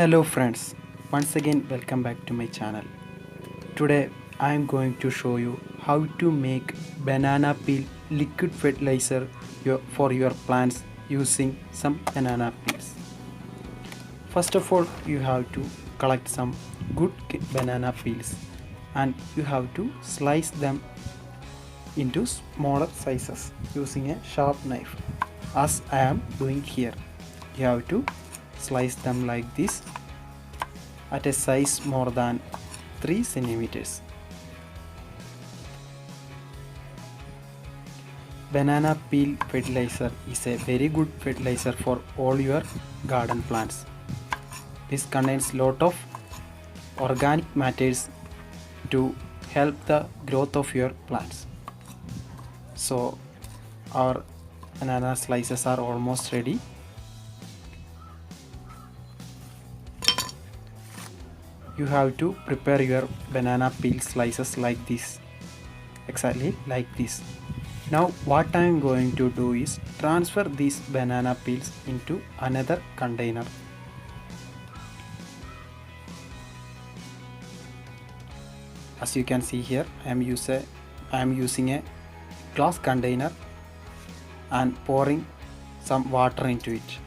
Hello friends, once again welcome back to my channel. Today I am going to show you how to make banana peel liquid fertilizer for your plants using some banana peels. First of all, you have to collect some good banana peels and you have to slice them into smaller sizes using a sharp knife, as I am doing here. You have to slice them like this at a size more than 3 centimeters. Banana peel fertilizer is a very good fertilizer for all your garden plants. This contains lot of organic matters to help the growth of your plants. So our banana slices are almost ready. You have to prepare your banana peel slices like this, exactly like this. Now what I am going to do is transfer these banana peels into another container. As you can see here, I am using a glass container and pouring some water into it.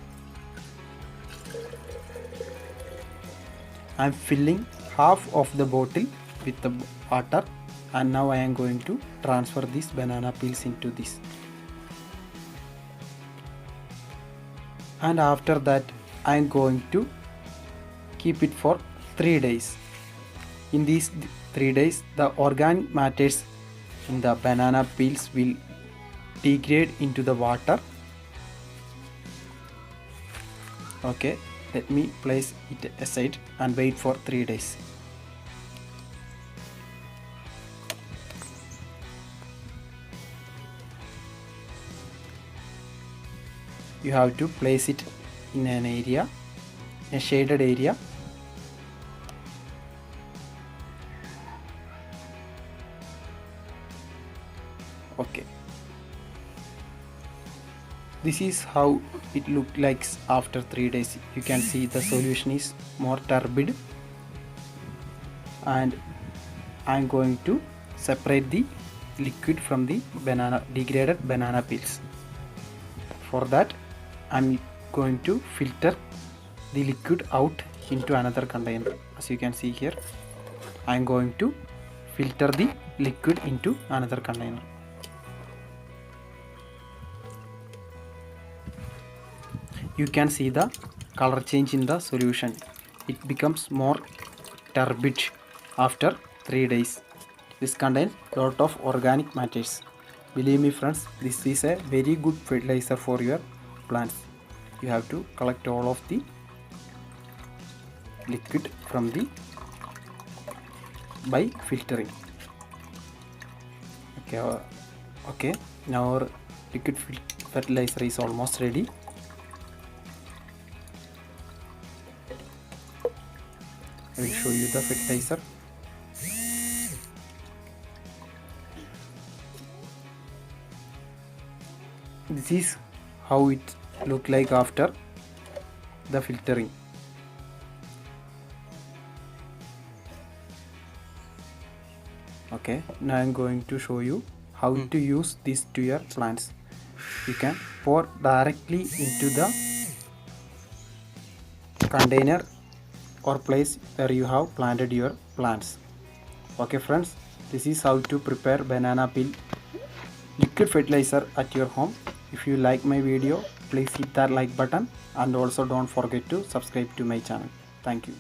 I am filling half of the bottle with the water, and now I am going to transfer these banana peels into this. And after that I am going to keep it for 3 days. In these 3 days, the organic matters in the banana peels will degrade into the water. Okay, let me place it aside and wait for 3 days. You have to place it in an area, a shaded area. Okay, this is how it looked like after 3 days. You can see the solution is more turbid, and I am going to separate the liquid from the degraded banana peels. For that I am going to filter the liquid out into another container. As you can see here, I am going to filter the liquid into another container. You can see the color change in the solution. It becomes more turbid after 3 days. This contains lot of organic matters. Believe me friends, this is a very good fertilizer for your plants. You have to collect all of the liquid from by filtering. Okay, now our liquid fertilizer is almost ready. I will show you the fertilizer. This is how it look like after the filtering. Okay, now I am going to show you how to use this to your plants. You can pour directly into the container or place where you have planted your plants. Okay friends, this is how to prepare banana peel liquid fertilizer at your home. If you like my video, please hit that like button and also don't forget to subscribe to my channel. Thank you.